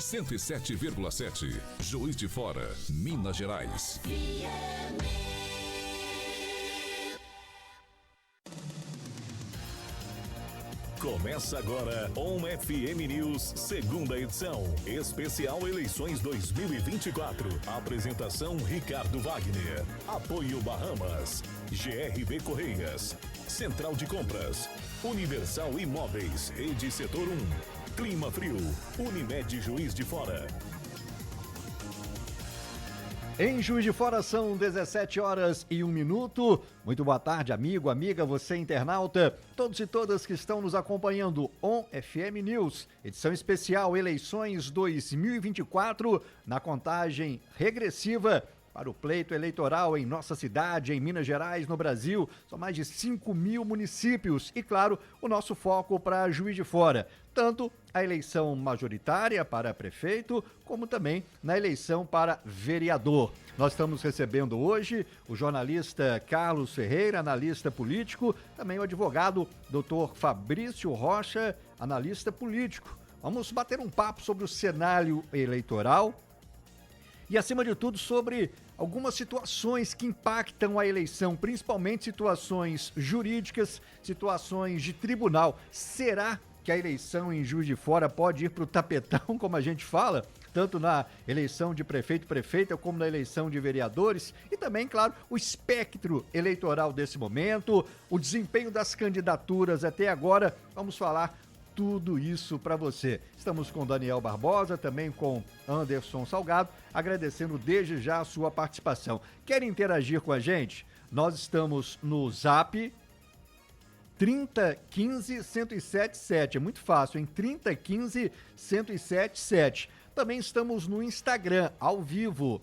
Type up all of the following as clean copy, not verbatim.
107,7. Juiz de Fora, Minas Gerais. Começa agora On FM News, segunda edição. Especial Eleições 2024. Apresentação Ricardo Wagner. Apoio Bahamas. GRB Correias. Central de Compras. Universal Imóveis. Rede Setor 1. Clima Frio. Unimed Juiz de Fora. Em Juiz de Fora são 17h01. Muito boa tarde, amigo, amiga, você internauta, todos e todas que estão nos acompanhando. On FM News, edição especial Eleições 2024, na contagem regressiva para o pleito eleitoral em nossa cidade, em Minas Gerais, no Brasil. São mais de 5.000 municípios e, claro, o nosso foco para Juiz de Fora. Tanto a eleição majoritária para prefeito, como também na eleição para vereador. Nós estamos recebendo hoje o jornalista Carlos Ferreira, analista político, também o advogado Dr. Fabrício Rocha, analista político. Vamos bater um papo sobre o cenário eleitoral e, acima de tudo, sobre algumas situações que impactam a eleição, principalmente situações jurídicas, situações de tribunal. Será que a eleição em Juiz de Fora pode ir para o tapetão, como a gente fala, tanto na eleição de prefeito e prefeita, como na eleição de vereadores? E também, claro, o espectro eleitoral desse momento, o desempenho das candidaturas até agora. Vamos falar tudo isso para você. Estamos com Daniel Barbosa, também com Anderson Salgado, agradecendo desde já a sua participação. Quer interagir com a gente? Nós estamos no Zap 3015-1077, é muito fácil, hein? 3015-1077. Também estamos no Instagram, ao vivo,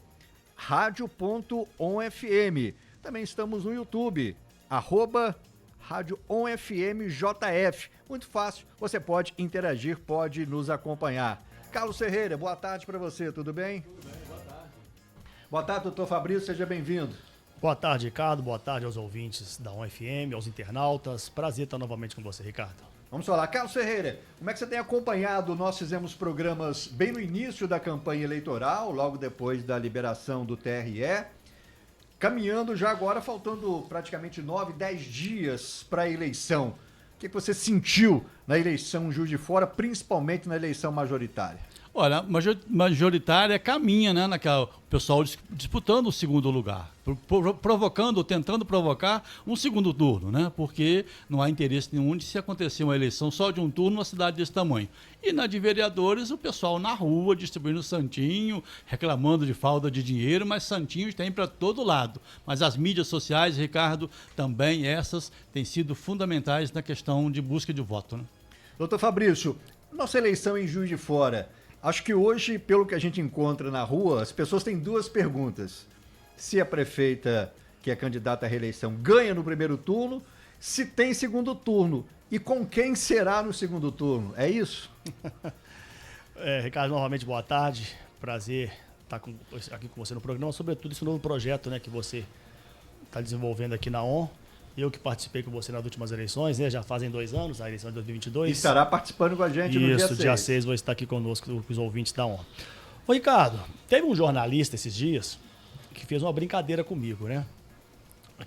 radio.onfm. Também estamos no YouTube, @RádioOnFMJF. Muito fácil, você pode interagir, pode nos acompanhar. Carlos Ferreira, boa tarde para você, tudo bem? Tudo bem, boa tarde. Boa tarde, doutor Fabrício, seja bem-vindo. Boa tarde, Ricardo, boa tarde aos ouvintes da ONFM, aos internautas. Prazer estar novamente com você, Ricardo. Vamos falar. Carlos Ferreira, como é que você tem acompanhado? Nós fizemos programas bem no início da campanha eleitoral, logo depois da liberação do TRE. Caminhando já agora, faltando praticamente 9, 10 dias para a eleição. O que você sentiu na eleição em Juiz de Fora, principalmente na eleição majoritária? Olha, majoritária caminha, né, o pessoal disputando o segundo lugar, tentando provocar um segundo turno, né, porque não há interesse nenhum de se acontecer uma eleição só de um turno numa cidade desse tamanho. E na de vereadores, o pessoal na rua distribuindo santinho, reclamando de falta de dinheiro, mas santinhos tem para todo lado. Mas as mídias sociais, Ricardo, também essas têm sido fundamentais na questão de busca de voto, né? Doutor Fabrício, nossa eleição em Juiz de Fora, acho que hoje, pelo que a gente encontra na rua, as pessoas têm duas perguntas. Se a prefeita, que é candidata à reeleição, ganha no primeiro turno, se tem segundo turno e com quem será no segundo turno. É isso? Ricardo, novamente boa tarde. Prazer estar aqui com você no programa, sobretudo esse novo projeto, né, que você está desenvolvendo aqui na ON. Eu que participei com você nas últimas eleições, né? Já fazem 2 anos, a eleição de 2022. E estará participando com a gente no dia 6. Isso, dia 6, vou estar aqui conosco, com os ouvintes da ON. Ô, Ricardo, teve um jornalista esses dias que fez uma brincadeira comigo, né?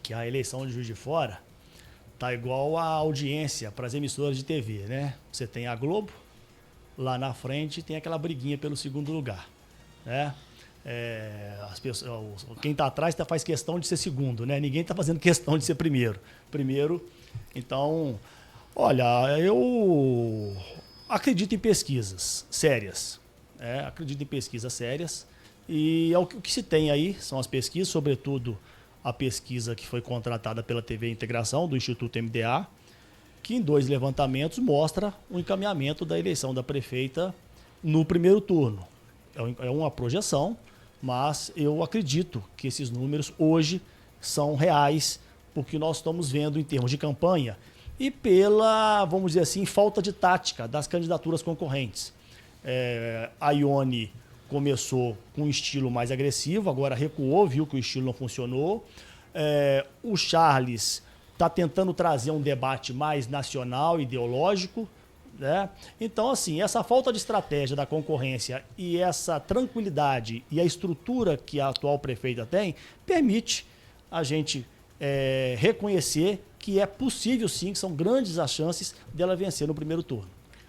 Que a eleição de Juiz de Fora tá igual a audiência para as emissoras de TV, né? Você tem a Globo, lá na frente tem aquela briguinha pelo segundo lugar, né? As pessoas, quem está atrás faz questão de ser segundo, né? Ninguém está fazendo questão de ser primeiro. Então, olha, eu acredito em pesquisas sérias. Acredito em pesquisas sérias. E o que se tem aí são as pesquisas, sobretudo a pesquisa que foi contratada pela TV Integração, do Instituto MDA, que em 2 levantamentos mostra o encaminhamento da eleição da prefeita no primeiro turno. É uma projeção, mas eu acredito que esses números hoje são reais, porque nós estamos vendo em termos de campanha e pela, vamos dizer assim, falta de tática das candidaturas concorrentes. A Ione começou com um estilo mais agressivo, agora recuou, viu que o estilo não funcionou. O Charles está tentando trazer um debate mais nacional, ideológico, né? Então, assim, essa falta de estratégia da concorrência e essa tranquilidade e a estrutura que a atual prefeita tem, permite a gente reconhecer que é possível sim, que são grandes as chances dela vencer no primeiro turno.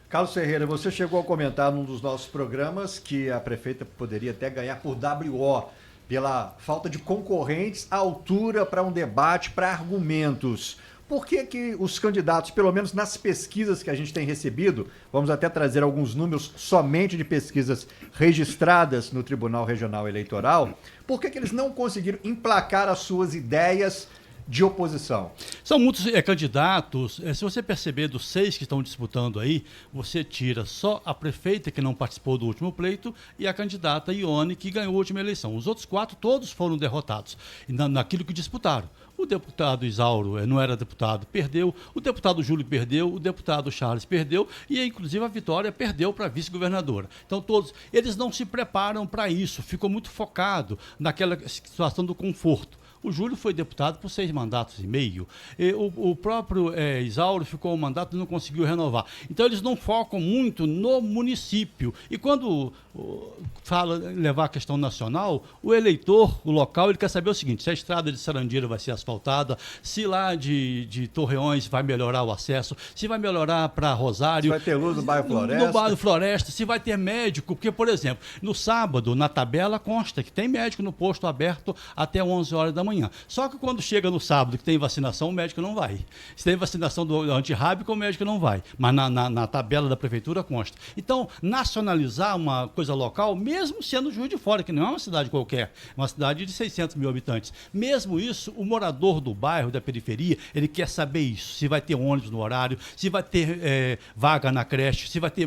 Carlos Ferreira, você chegou a comentar num dos nossos programas que a prefeita poderia até ganhar por WO, pela falta de concorrentes à altura para um debate, para argumentos. Por que os candidatos, pelo menos nas pesquisas que a gente tem recebido, vamos até trazer alguns números somente de pesquisas registradas no Tribunal Regional Eleitoral, por que eles não conseguiram emplacar as suas ideias de oposição? São muitos candidatos. Se você perceber dos 6 que estão disputando aí, você tira só a prefeita que não participou do último pleito e a candidata Ione que ganhou a última eleição. Os outros 4 todos foram derrotados naquilo que disputaram. O deputado Isauro não era deputado, perdeu. O deputado Júlio perdeu. O deputado Charles perdeu. E, inclusive, a Vitória perdeu para a vice-governadora. Então, todos eles não se preparam para isso. Ficou muito focado naquela situação do conforto. O Júlio foi deputado por 6 mandatos e meio. O próprio Isauro ficou um mandato e não conseguiu renovar. Então, eles não focam muito no município. E quando fala levar a questão nacional, o eleitor, o local, ele quer saber o seguinte: se a estrada de Sarandira vai ser asfaltada, se lá de Torreões vai melhorar o acesso, se vai melhorar para Rosário. Se vai ter luz no bairro Floresta. No bairro Floresta, se vai ter médico. Porque, por exemplo, no sábado, na tabela, consta que tem médico no posto aberto até 11 horas da manhã. Só que quando chega no sábado que tem vacinação, o médico não vai. Se tem vacinação do antirrábico, o médico não vai. Mas na tabela da prefeitura consta. Então, nacionalizar uma coisa local, mesmo sendo Juiz de Fora, que não é uma cidade qualquer, é uma cidade de 600 mil habitantes. Mesmo isso, o morador do bairro, da periferia, ele quer saber isso. Se vai ter ônibus no horário, se vai ter vaga na creche, se vai ter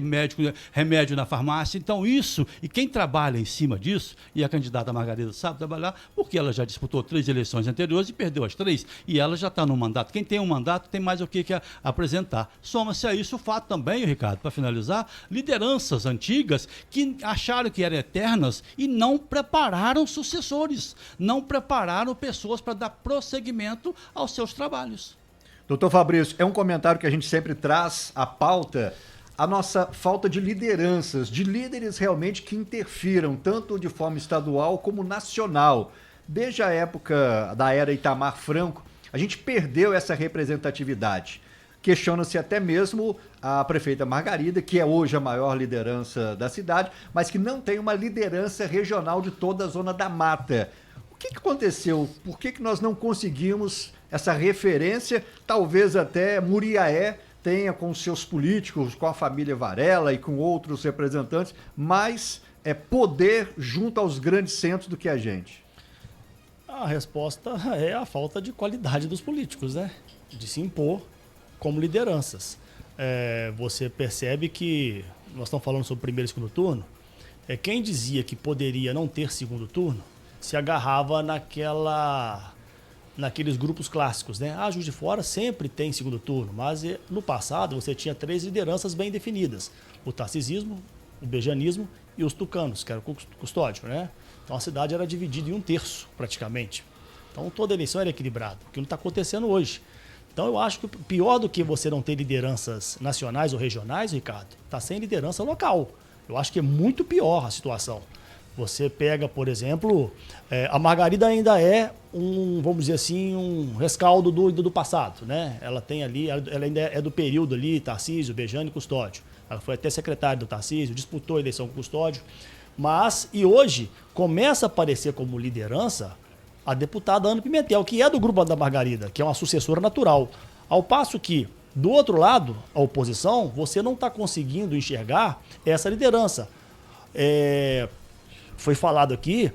remédio na farmácia. Então, isso, e quem trabalha em cima disso, e a candidata Margarida sabe trabalhar, porque ela já disputou 3 eleições anteriores e perdeu as 3, e ela já está no mandato. Quem tem um mandato tem mais o que apresentar. Soma-se a isso o fato também, Ricardo, para finalizar, lideranças antigas que acharam que eram eternas e não prepararam sucessores, não prepararam pessoas para dar prosseguimento aos seus trabalhos. Doutor Fabrício, é um comentário que a gente sempre traz à pauta, a nossa falta de lideranças, de líderes realmente que interfiram, tanto de forma estadual como nacional. Desde a época da era Itamar Franco, a gente perdeu essa representatividade. Questiona-se até mesmo a prefeita Margarida, que é hoje a maior liderança da cidade, mas que não tem uma liderança regional de toda a Zona da Mata. O que aconteceu? Por que nós não conseguimos essa referência? Talvez até Muriaé tenha com seus políticos, com a família Varela e com outros representantes, mais poder junto aos grandes centros do que a gente. A resposta é a falta de qualidade dos políticos, né? De se impor como lideranças. Você percebe que nós estamos falando sobre primeiro e segundo turno. Quem dizia que poderia não ter segundo turno se agarrava naqueles grupos clássicos, né? Juiz de Fora sempre tem segundo turno, mas no passado você tinha 3 lideranças bem definidas: o tarcisismo, o bejanismo e os tucanos, que era o custódio, né? Então a cidade era dividida em 1/3, praticamente. Então toda eleição era equilibrada, o que não está acontecendo hoje. Então eu acho que pior do que você não ter lideranças nacionais ou regionais, Ricardo, está sem liderança local. Eu acho que é muito pior a situação. Você pega, por exemplo, a Margarida ainda é vamos dizer assim, um rescaldo do passado, né? Ela tem ali, ela ainda é do período ali, Tarcísio, Bejane e Custódio. Ela foi até secretária do Tarcísio, disputou a eleição com o Custódio. E hoje começa a aparecer como liderança a deputada Ana Pimentel, que é do grupo da Margarida, que é uma sucessora natural. Ao passo que, do outro lado, a oposição, você não está conseguindo enxergar essa liderança. Foi falado aqui,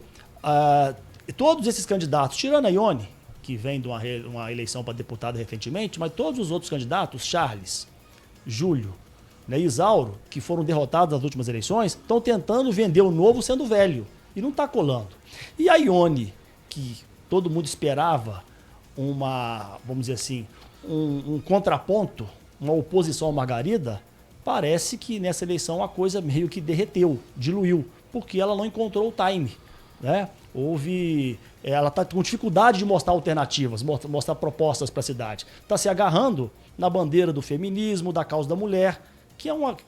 todos esses candidatos, tirando a Ione, que vem de uma eleição para deputada recentemente, mas todos os outros candidatos, Charles, Júlio, né, Isauro, que foram derrotados nas últimas eleições, estão tentando vender o novo sendo velho. E não está colando. E a Ione, que todo mundo esperava vamos dizer assim, um contraponto, uma oposição à Margarida, parece que nessa eleição a coisa meio que derreteu, diluiu, porque ela não encontrou o time, né? Ela está com dificuldade de mostrar alternativas, mostrar propostas para a cidade. Está se agarrando na bandeira do feminismo, da causa da mulher,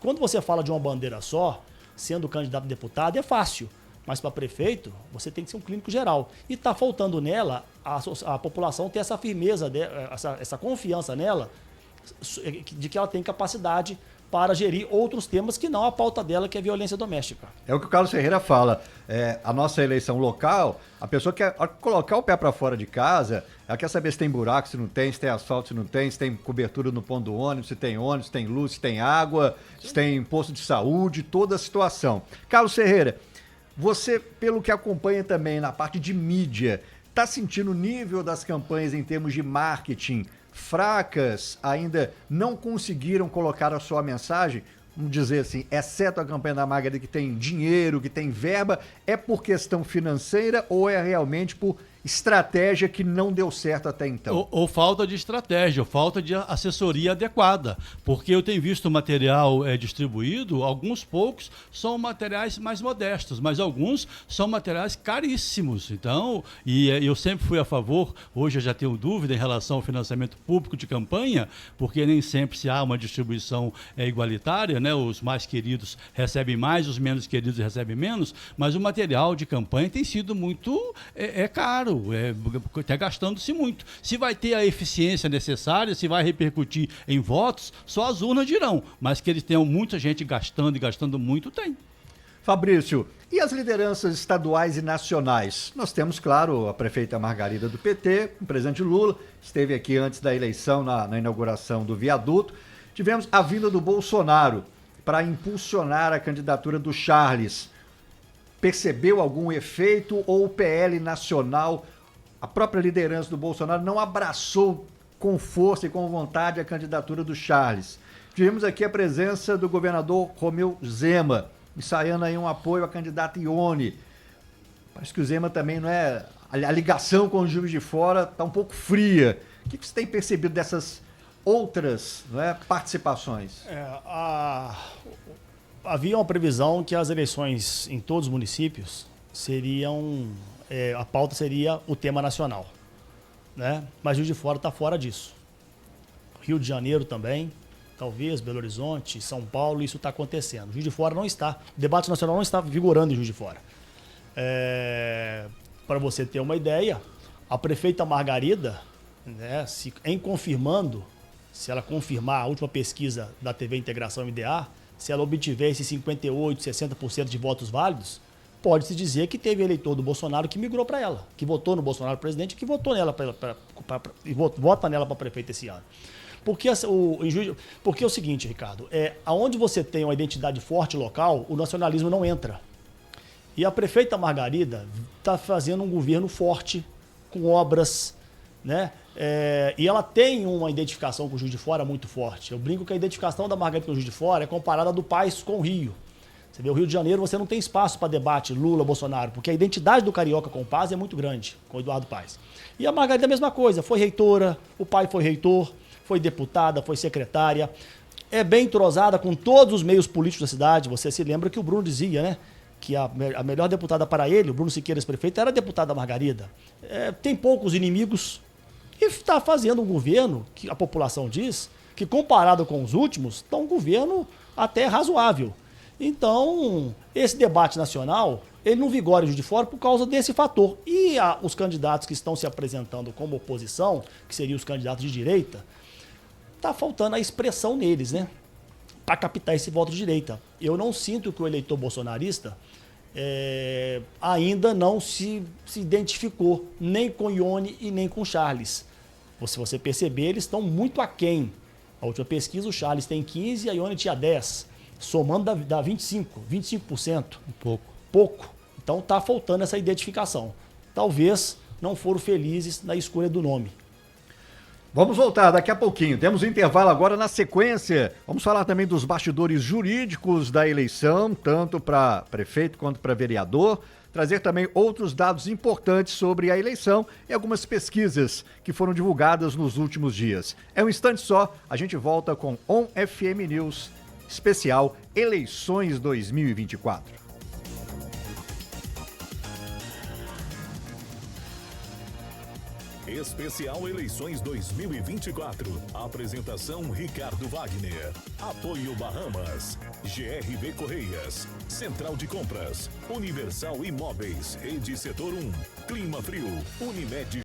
Quando você fala de uma bandeira só, sendo candidato a deputado, é fácil. Mas para prefeito, você tem que ser um clínico geral. E está faltando nela, a população ter essa firmeza, essa confiança nela, de que ela tem capacidade para gerir outros temas que não a pauta dela, que é violência doméstica. É o que o Carlos Ferreira fala. A nossa eleição local, a pessoa quer colocar o pé para fora de casa, ela quer saber se tem buraco, se não tem, se tem asfalto, se não tem, se tem cobertura no ponto do ônibus, se tem luz, se tem água, se tem posto de saúde, toda a situação. Carlos Ferreira, você, pelo que acompanha também na parte de mídia, está sentindo o nível das campanhas em termos de marketing fracas, ainda não conseguiram colocar a sua mensagem? Vamos dizer assim, exceto a campanha da Margarida, que tem dinheiro, que tem verba, é por questão financeira ou é realmente por estratégia que não deu certo até então? Ou falta de estratégia, ou falta de assessoria adequada, porque eu tenho visto material distribuído, alguns poucos são materiais mais modestos, mas alguns são materiais caríssimos. Então, eu sempre fui a favor, hoje eu já tenho dúvida em relação ao financiamento público de campanha, porque nem sempre se há uma distribuição igualitária, né? Os mais queridos recebem mais, os menos queridos recebem menos, mas o material de campanha tem sido muito caro. Está gastando-se muito. Se vai ter a eficiência necessária, se vai repercutir em votos, só as urnas dirão. Mas que eles tenham muita gente gastando e gastando muito, tem. Fabrício, e as lideranças estaduais e nacionais? Nós temos, claro, a prefeita Margarida do PT, o presidente Lula, esteve aqui antes da eleição, na inauguração do viaduto. Tivemos a vinda do Bolsonaro para impulsionar a candidatura do Charles. Percebeu algum efeito ou o PL nacional, a própria liderança do Bolsonaro, não abraçou com força e com vontade a candidatura do Charles? Tivemos aqui a presença do governador Romeu Zema, ensaiando aí um apoio à candidata Ione. Parece que o Zema também não é... A ligação com o Juiz de Fora está um pouco fria. O que você tem percebido dessas outras, não é, participações? Havia uma previsão que as eleições em todos os municípios a pauta seria o tema nacional, né? Mas Juiz de Fora está fora disso. Rio de Janeiro também, talvez, Belo Horizonte, São Paulo, isso está acontecendo. Juiz de Fora não está, o debate nacional não está vigorando em Juiz de Fora. Para você ter uma ideia, a prefeita Margarida, né, se ela confirmar a última pesquisa da TV Integração MDA, se ela obtiver esses 58%, 60% de votos válidos, pode-se dizer que teve eleitor do Bolsonaro que migrou para ela, que votou no Bolsonaro presidente, que votou nela e vota nela para prefeito esse ano. Porque é o seguinte, Ricardo, aonde você tem uma identidade forte local, o nacionalismo não entra. E a prefeita Margarida está fazendo um governo forte, com obras, né? E ela tem uma identificação com o Juiz de Fora muito forte. Eu brinco que a identificação da Margarida com o Juiz de Fora é comparada do País com o Rio. Você vê o Rio de Janeiro, você não tem espaço para debate Lula, Bolsonaro, porque a identidade do carioca com o Paz é muito grande, com o Eduardo Paes. E a Margarida é a mesma coisa, foi reitora, o pai foi reitor, foi deputada, foi secretária, é bem entrosada com todos os meios políticos da cidade. Você se lembra que o Bruno dizia, né? Que a melhor deputada para ele, o Bruno Siqueira, ex-prefeito, era a deputada Margarida. Tem poucos inimigos. E está fazendo um governo que a população diz que, comparado com os últimos, está um governo até razoável. Então, esse debate nacional, ele não vigora em Juiz de Fora por causa desse fator. E os candidatos que estão se apresentando como oposição, que seriam os candidatos de direita, está faltando a expressão neles, né? Para captar esse voto de direita. Eu não sinto que o eleitor bolsonarista ainda não se identificou nem com Ione e nem com Charles. Se você perceber, eles estão muito aquém. A última pesquisa, o Charles tem 15% e a Ione tinha 10%. Somando dá 25%. Pouco. Então está faltando essa identificação. Talvez não foram felizes na escolha do nome. Vamos voltar daqui a pouquinho. Temos um intervalo agora. Na sequência, vamos falar também dos bastidores jurídicos da eleição, tanto para prefeito quanto para vereador. Trazer também outros dados importantes sobre a eleição e algumas pesquisas que foram divulgadas nos últimos dias. É um instante só, a gente volta com On FM News especial Eleições 2024. Especial Eleições 2024. Apresentação Ricardo Wagner. Apoio Bahamas. GRV Correias. Central de Compras. Universal Imóveis. Rede Setor 1. Clima Frio. Unimed.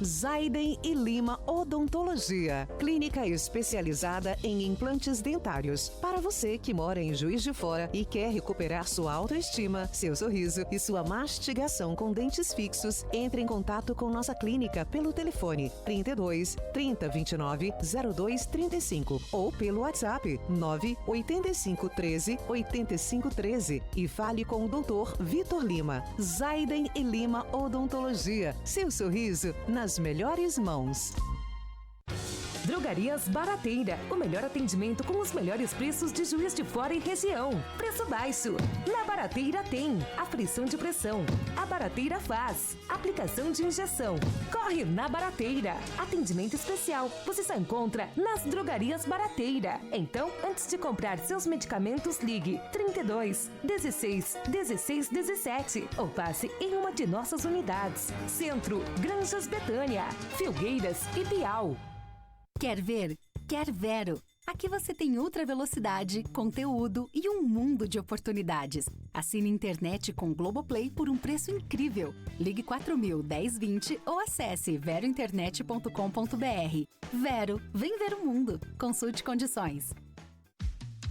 Zaiden e Lima Odontologia, clínica especializada em implantes dentários. Para você que mora em Juiz de Fora e quer recuperar sua autoestima, seu sorriso e sua mastigação com dentes fixos, entre em contato com nossa clínica pelo telefone 32 30 29 02 35 ou pelo WhatsApp 9 85 13 85 13 e fale com o Dr. Vitor Lima. Zaiden e Lima Odontologia, seu sorriso nas melhores mãos. Drogarias Barateira, o melhor atendimento com os melhores preços de Juiz de Fora e região. Preço baixo. Na Barateira tem aflição de pressão. A Barateira faz aplicação de injeção. Corre na Barateira. Atendimento especial. Você só encontra nas Drogarias Barateira. Então, antes de comprar seus medicamentos, ligue 32 16 16 17 ou passe em uma de nossas unidades. Centro, Granjas Betânia, Filgueiras e Piau. Quer ver? Quer Vero. Aqui você tem ultra velocidade, conteúdo e um mundo de oportunidades. Assine internet com Globoplay por um preço incrível. Ligue 4000-1020 ou acesse verointernet.com.br. Vero, vem ver o mundo. Consulte condições.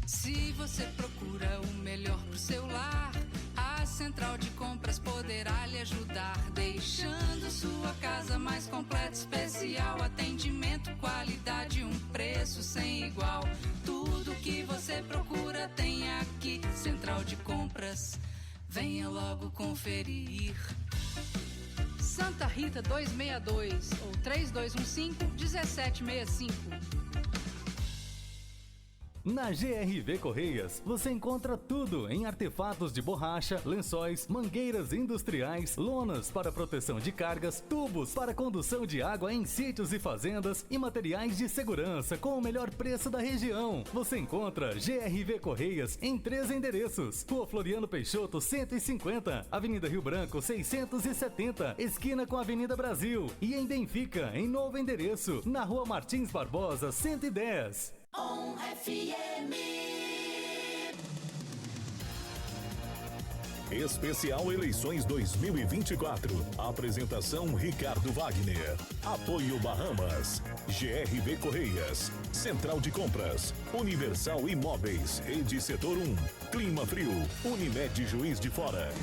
Se você procura o melhor pro seu lar, a Central de Compras poderá lhe ajudar, deixando sua casa mais completa, especial. Atendimento, qualidade, um preço sem igual. Tudo que você procura tem aqui. Central de Compras, venha logo conferir. Santa Rita 262 ou 3215-1765. Na GRV Correias, você encontra tudo em artefatos de borracha, lençóis, mangueiras industriais, lonas para proteção de cargas, tubos para condução de água em sítios e fazendas e materiais de segurança com o melhor preço da região. Você encontra GRV Correias em 3 endereços: Rua Floriano Peixoto 150, Avenida Rio Branco 670, esquina com a Avenida Brasil, e em Benfica, em novo endereço, na Rua Martins Barbosa 110. FM. Especial Eleições 2024. Apresentação Ricardo Wagner. Apoio Bahamas. GRV Correias. Central de Compras. Universal Imóveis. Rede Setor 1. Clima Frio. Unimed Juiz de Fora.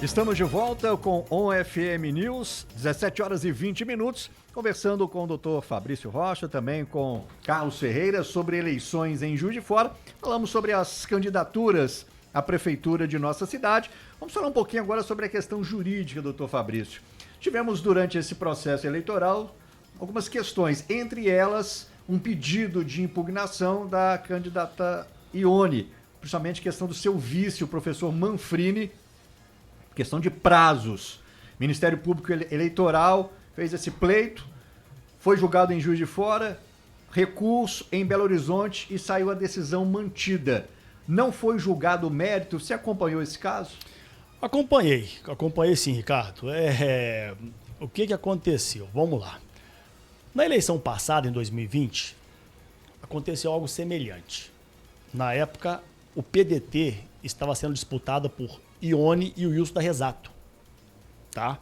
Estamos de volta com ONFM News, 17 horas e 20 minutos, conversando com o doutor Fabrício Rocha, também com Carlos Ferreira, sobre eleições em Juiz de Fora. Falamos sobre as candidaturas à prefeitura de nossa cidade. Vamos falar um pouquinho agora sobre a questão jurídica, doutor Fabrício. Tivemos durante esse processo eleitoral algumas questões, entre elas um pedido de impugnação da candidata Ione, principalmente questão do seu vice, o professor Manfrini, questão de prazos. Ministério Público Eleitoral fez esse pleito, foi julgado em Juiz de Fora, recurso em Belo Horizonte e saiu a decisão mantida. Não foi julgado o mérito. Você acompanhou esse caso? Acompanhei sim, Ricardo. O que aconteceu? Vamos lá. Na eleição passada, em 2020, aconteceu algo semelhante. Na época, o PDT estava sendo disputado por Ione e o Wilson da Rezato, tá?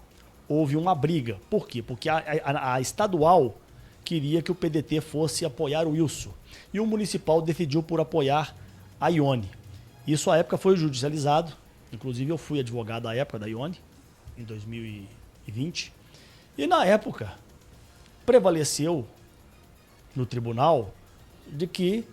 Houve uma briga. Por quê? Porque a estadual queria que o PDT fosse apoiar o Wilson e o municipal decidiu por apoiar a Ione. Isso à época foi judicializado, inclusive eu fui advogado à época da Ione, em 2020, 2020. E na época, prevaleceu no tribunal de que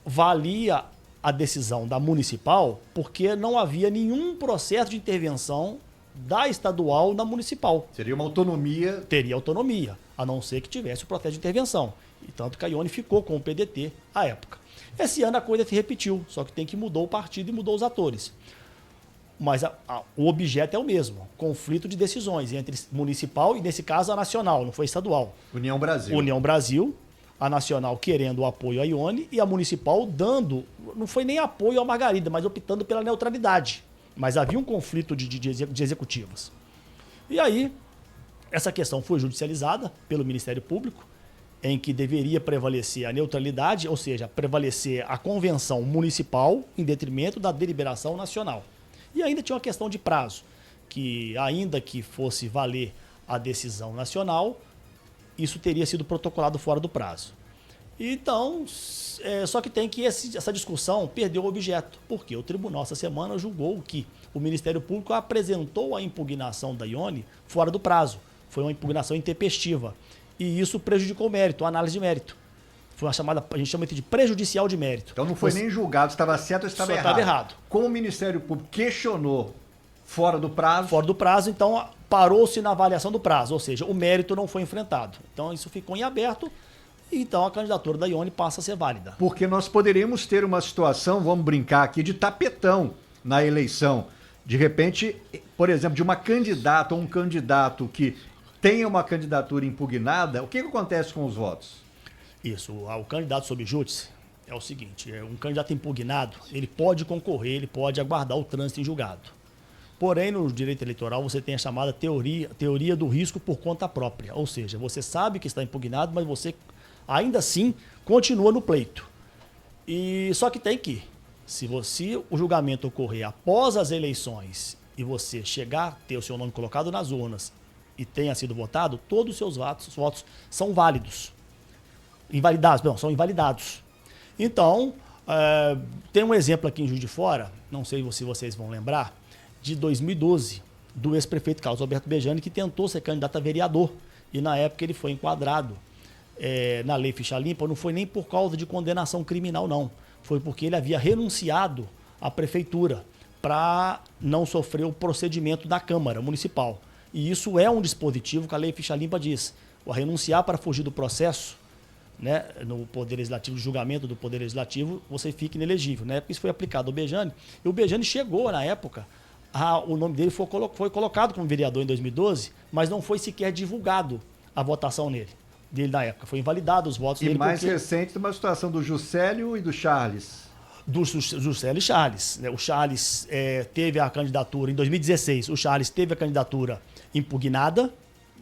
valia a decisão da municipal porque não havia nenhum processo de intervenção da estadual na municipal. Seria uma autonomia. Teria autonomia, a não ser que tivesse o processo de intervenção. E tanto que a Ione ficou com o PDT à época. Esse ano a coisa se repetiu, só que tem que mudou o partido e mudou os atores. Mas o objeto é o mesmo, conflito de decisões entre municipal e, nesse caso, a nacional, não foi estadual. União Brasil. União Brasil, a nacional querendo o apoio à Ione e a municipal dando, não foi nem apoio à Margarida, mas optando pela neutralidade. Mas havia um conflito de executivas. E aí, essa questão foi judicializada pelo Ministério Público, em que deveria prevalecer a neutralidade, ou seja, prevalecer a convenção municipal em detrimento da deliberação nacional. E ainda tinha uma questão de prazo, que ainda que fosse valer a decisão nacional, isso teria sido protocolado fora do prazo. Então, só que tem que essa discussão perdeu o objeto, porque o tribunal essa semana julgou que o Ministério Público apresentou a impugnação da Ione fora do prazo. Foi uma impugnação intempestiva. E isso prejudicou o mérito, a análise de mérito. Foi uma chamada, a gente chama isso de prejudicial de mérito. Então não foi nem julgado se estava certo ou estava errado. Errado. Como o Ministério Público questionou fora do prazo... Fora do prazo, então parou-se na avaliação do prazo, ou seja, o mérito não foi enfrentado. Então isso ficou em aberto, e então a candidatura da Ione passa a ser válida. Porque nós poderíamos ter uma situação, vamos brincar aqui, de tapetão na eleição. De repente, por exemplo, de uma candidata ou um candidato que tenha uma candidatura impugnada, o que acontece com os votos? Isso, o candidato sob júdice é o seguinte, um candidato impugnado, ele pode concorrer, ele pode aguardar o trânsito em julgado. Porém, no direito eleitoral, você tem a chamada teoria do risco por conta própria, ou seja, você sabe que está impugnado, mas você ainda assim continua no pleito. E só que tem que, se o julgamento ocorrer após as eleições e você chegar a ter o seu nome colocado nas urnas e tenha sido votado, todos os seus votos são válidos. São invalidados. Então, tem um exemplo aqui em Juiz de Fora, não sei se vocês vão lembrar, de 2012, do ex-prefeito Carlos Alberto Bejani, que tentou ser candidato a vereador. E na época ele foi enquadrado na Lei Ficha Limpa, não foi nem por causa de condenação criminal, não. Foi porque ele havia renunciado à prefeitura para não sofrer o procedimento da Câmara Municipal. E isso é um dispositivo que a Lei Ficha Limpa diz. O renunciar para fugir do processo, né, no Poder Legislativo, de julgamento do Poder Legislativo, você fica inelegível. Na época isso foi aplicado ao Bejani. E o Bejani chegou, na época, o nome dele foi colocado como vereador em 2012, mas não foi sequer divulgado a votação dele na época. Foi invalidado os votos dele. E mais recente, uma situação do Juscelio e do Charles. Do Juscelio e Charles. O Charles teve a candidatura em 2016. O Charles teve a candidatura impugnada,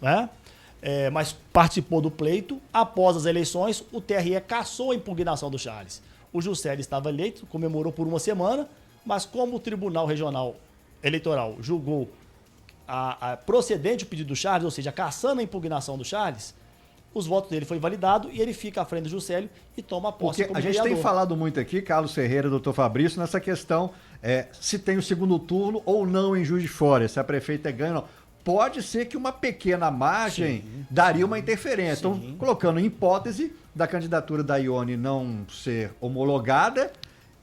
né? Mas participou do pleito. Após as eleições, o TRE cassou a impugnação do Charles. O Juscelio estava eleito, comemorou por uma semana, mas como o Tribunal Regional Eleitoral julgou a procedente o pedido do Charles, ou seja, cassando a impugnação do Charles, os votos dele foi validado e ele fica à frente do Juscelio e toma posse como vereador. A gente tem falado muito aqui, Carlos Ferreira, doutor Fabrício, nessa questão se tem o segundo turno ou não em Juiz de Fora, se a prefeita ganha ou não. Pode ser que uma pequena margem daria uma interferência. Sim. Então, colocando em hipótese da candidatura da Ione não ser homologada,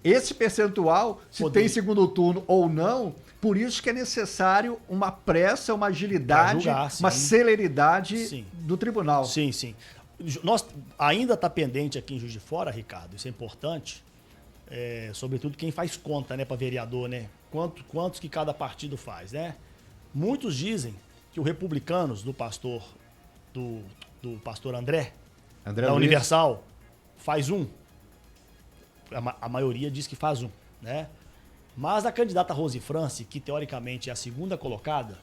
esse percentual, se tem segundo turno ou não, por isso que é necessário uma pressa, uma agilidade, uma celeridade do tribunal. Sim, sim. Nós ainda está pendente aqui em Juiz de Fora, Ricardo, isso é importante, sobretudo quem faz conta, né, para vereador, né? Quantos que cada partido faz, né? Muitos dizem que o Republicanos do pastor André da Luiz. Universal, faz um. A maioria diz que faz um, né? Mas a candidata Rose France, que teoricamente é a segunda colocada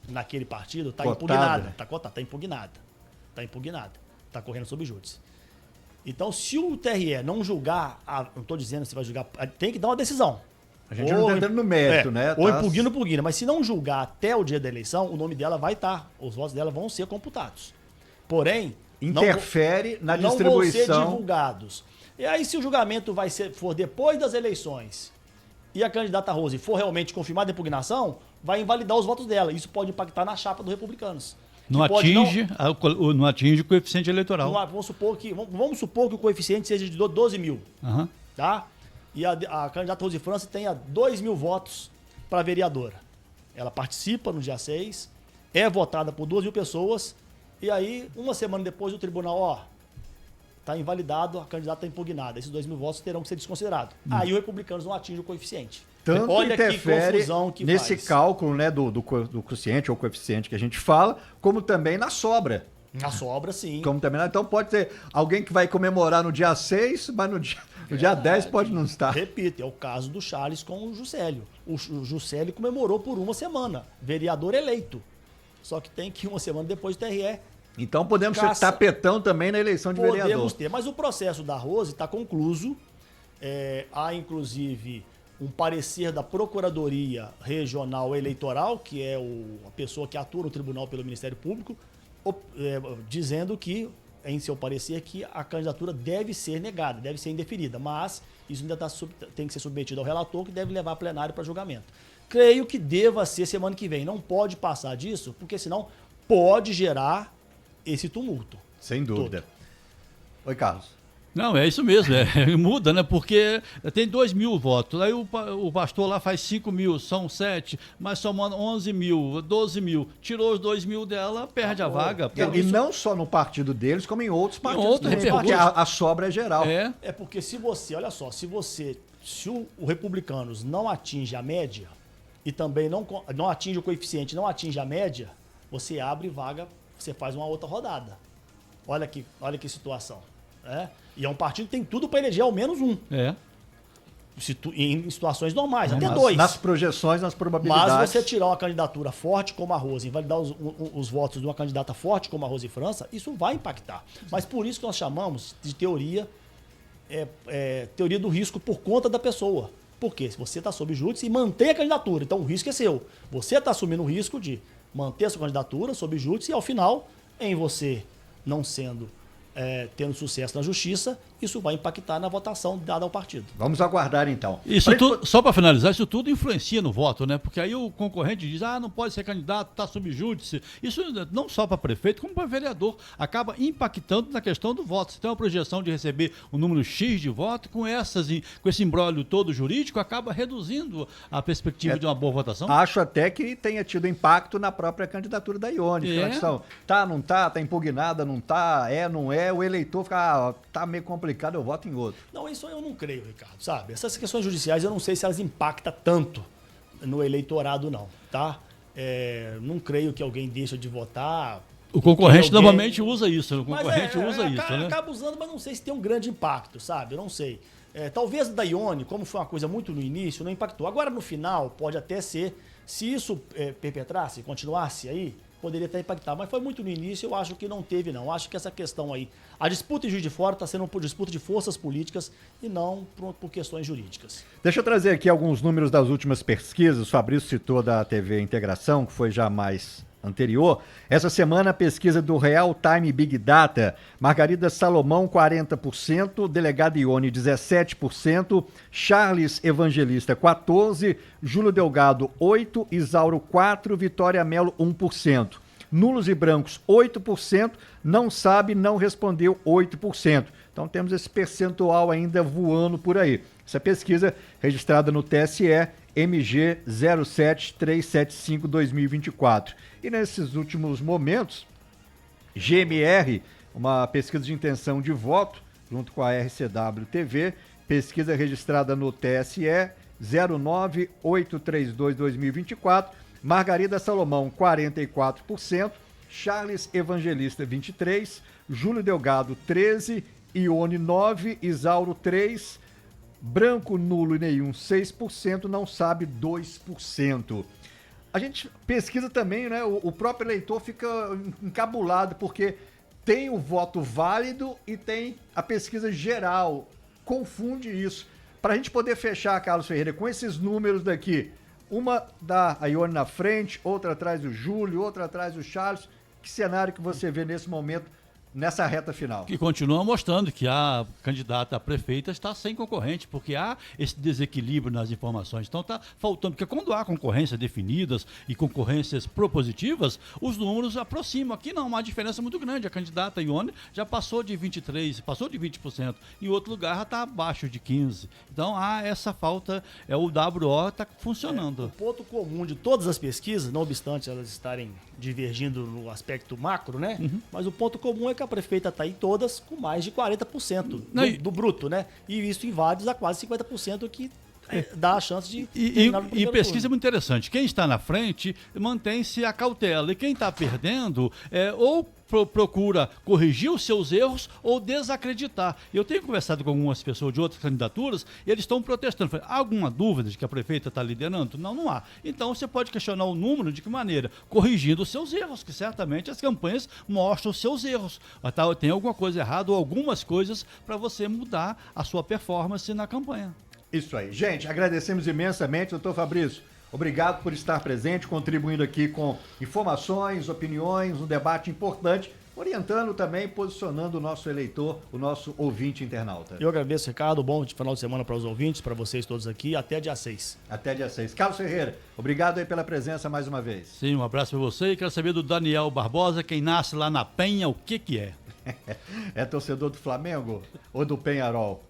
naquele partido, está impugnada. Está impugnada. Está correndo sob júdice. Então, se o TRE não julgar, não estou dizendo se vai julgar, tem que dar uma decisão. A gente não está entrando no mérito, né? Ou impugna. Mas se não julgar até o dia da eleição, o nome dela vai estar. Os votos dela vão ser computados. Porém, interfere na distribuição. Não vão ser divulgados. E aí, se o julgamento for depois das eleições e a candidata Rose for realmente confirmada a impugnação, vai invalidar os votos dela. Isso pode impactar na chapa do Republicanos. Não atinge o coeficiente eleitoral. Vamos supor que o coeficiente seja de 12 mil. Uhum. Tá? E a candidata Rose França tenha 2 mil votos para vereadora. Ela participa no dia 6, é votada por 2 mil pessoas, e aí, uma semana depois, o tribunal, está invalidado, a candidata está impugnada. Esses 2 mil votos terão que ser desconsiderados. Aí o Republicanos não atinge o coeficiente. Tanto Olha que interfere confusão que nesse faz. cálculo, né, do quociente ou coeficiente que a gente fala, como também na sobra. Na sobra, sim. Como também, então pode ter alguém que vai comemorar no dia 6, mas no dia 10 pode não estar. Repito, é o caso do Charles com o Juscelio. O Juscelio comemorou por uma semana, vereador eleito. Só que tem que uma semana depois do TRE. Então podemos ser tapetão também na eleição de vereador. Podemos ter, mas o processo da Rose está concluso. Há, inclusive, um parecer da Procuradoria Regional Eleitoral, que é a pessoa que atua no tribunal pelo Ministério Público, dizendo que, em seu parecer, que a candidatura deve ser negada, deve ser indeferida, mas isso ainda tem que ser submetido ao relator, que deve levar a plenário para julgamento. Creio que deva ser semana que vem, não pode passar disso, porque senão pode gerar esse tumulto. Sem dúvida. Oi, Carlos. Não, é isso mesmo, muda, né? Porque tem 2 mil votos, aí o pastor lá faz 5 mil, são 7, mas somando 11 mil, 12 mil, tirou os 2 mil dela, perde a vaga. E não só no partido deles, como em outros partidos também, porque a sobra é geral. É porque se o Republicanos não atinge a média, e também não atinge o coeficiente, não atinge a média, você abre vaga, você faz uma outra rodada. Olha que situação. E é um partido que tem tudo para eleger ao menos um. Em situações normais, até 2. Nas projeções, nas probabilidades. Mas você tirar uma candidatura forte como a Rose, invalidar os votos de uma candidata forte como a Rose França, isso vai impactar. Mas por isso que nós chamamos de teoria do risco por conta da pessoa. Porque se você está sob júdice e mantém a candidatura, então o risco é seu. Você está assumindo o risco de manter a sua candidatura sob júdice e, ao final, em você não tendo sucesso na justiça, isso vai impactar na votação dada ao partido. Vamos aguardar, então. Só para finalizar, isso tudo influencia no voto, né? Porque aí o concorrente diz, não pode ser candidato, está sob júdice. Isso não só para prefeito, como para vereador. Acaba impactando na questão do voto. Você tem uma projeção de receber um número X de voto, com esse imbróglio todo jurídico, acaba reduzindo a perspectiva de uma boa votação? Acho até que tenha tido impacto na própria candidatura da Ione. Não está impugnada, não está, não é. O eleitor fica, tá meio complicado, eu voto em outro. Não, isso eu não creio, Ricardo, sabe? Essas questões judiciais eu não sei se elas impactam tanto no eleitorado, não, tá? Não creio que alguém deixe de votar. O concorrente normalmente usa isso, né? Acaba usando, mas não sei se tem um grande impacto, sabe? Eu não sei. Talvez da Ione, como foi uma coisa muito no início, não impactou. Agora, no final, pode até ser, se isso perpetrasse, continuasse aí, poderia até impactar, mas foi muito no início, eu acho que não teve, não. Acho que essa questão aí, a disputa em Juiz de Fora está sendo por disputa de forças políticas e não por questões jurídicas. Deixa eu trazer aqui alguns números das últimas pesquisas. O Fabrício citou da TV Integração, que foi já mais anterior. Essa semana, a pesquisa do Real Time Big Data, Margarida Salomão, 40%, delegada Ione, 17%, Charles Evangelista, 14%, Júlio Delgado, 8%, Isauro, 4%, Vitória Melo, 1%. Nulos e brancos, 8%, não sabe, não respondeu, 8%. Então temos esse percentual ainda voando por aí. Essa pesquisa registrada no TSE, MG 07375-2024. E nesses últimos momentos, GMR, uma pesquisa de intenção de voto, junto com a RCW-TV, pesquisa registrada no TSE 09832-2024, Margarida Salomão, 44%, Charles Evangelista, 23%, Júlio Delgado, 13%, Ione, 9%, Isauro, 3%, branco, nulo e nenhum, 6%, não sabe, 2%. A gente pesquisa também, né? O próprio eleitor fica encabulado, porque tem o voto válido e tem a pesquisa geral. Confunde isso. Para a gente poder fechar, Carlos Ferreira, com esses números daqui, uma da Ione na frente, outra atrás do Júlio, outra atrás do Charles. Que cenário que você vê nesse momento nessa reta final. Que continua mostrando que a candidata a prefeita está sem concorrente, porque há esse desequilíbrio nas informações. Então está faltando, porque quando há concorrências definidas e concorrências propositivas, os números aproximam. Aqui não, uma diferença muito grande. A candidata Ione já passou de 23%, passou de 20%. Em outro lugar já está abaixo de 15%. Então há essa falta, o WO está funcionando. O ponto comum de todas as pesquisas, não obstante elas estarem divergindo no aspecto macro, né? Mas o ponto comum é que a prefeita está em todas com mais de 40% do bruto, né? E isso em vários a quase 50%, que dá a chance de... E pesquisa é muito interessante. Quem está na frente mantém-se a cautela. E quem está perdendo ou procura corrigir os seus erros ou desacreditar. Eu tenho conversado com algumas pessoas de outras candidaturas e eles estão protestando. Há alguma dúvida de que a prefeita está liderando? Não, não há. Então você pode questionar o número de que maneira? Corrigindo os seus erros, que certamente as campanhas mostram os seus erros. Tem alguma coisa errada ou algumas coisas para você mudar a sua performance na campanha. Isso aí. Gente, agradecemos imensamente, doutor Fabrício. Obrigado por estar presente, contribuindo aqui com informações, opiniões, um debate importante, orientando também, posicionando o nosso eleitor, o nosso ouvinte internauta. Eu agradeço, Ricardo. Bom final de semana para os ouvintes, para vocês todos aqui. Até dia 6. Até dia 6. Carlos Ferreira, obrigado aí pela presença mais uma vez. Sim, um abraço para você e quero saber do Daniel Barbosa, quem nasce lá na Penha, o que é? É torcedor do Flamengo ou do Penharol?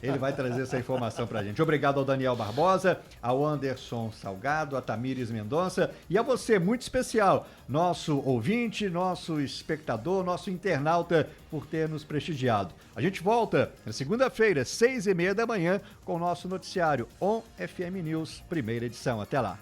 Ele vai trazer essa informação pra gente. Obrigado ao Daniel Barbosa, ao Anderson Salgado, a Tamires Mendonça e a você, muito especial, nosso ouvinte, nosso espectador, nosso internauta, por ter nos prestigiado. A gente volta na segunda-feira, 6h30 da manhã, com o nosso noticiário ON FM News, primeira edição. Até lá.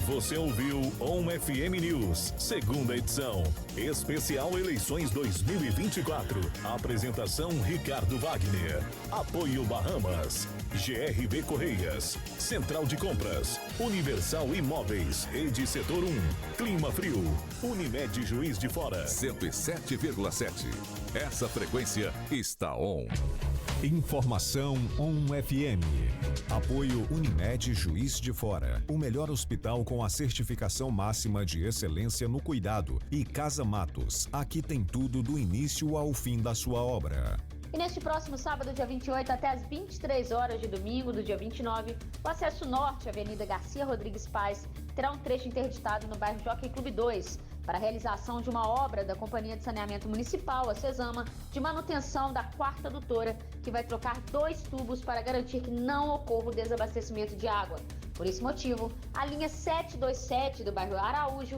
Você ouviu ON FM News, segunda edição. Especial Eleições 2024. Apresentação Ricardo Wagner. Apoio Bahamas. GRV Correias. Central de Compras. Universal Imóveis. Rede Setor 1. Clima Frio. Unimed Juiz de Fora. 107,7. Essa frequência está on. Informação ON FM. Apoio Unimed Juiz de Fora. O melhor hospital com a certificação máxima de excelência no cuidado. E Casa Matos. Aqui tem tudo do início ao fim da sua obra. E neste próximo sábado, dia 28, até às 23 horas de domingo, do dia 29, o acesso norte, Avenida Garcia Rodrigues Paz, terá um trecho interditado no bairro Jockey Clube 2, para a realização de uma obra da Companhia de Saneamento Municipal, a Cesama, de manutenção da quarta adutora, que vai trocar 2 tubos para garantir que não ocorra o desabastecimento de água. Por esse motivo, a linha 727 do bairro Araújo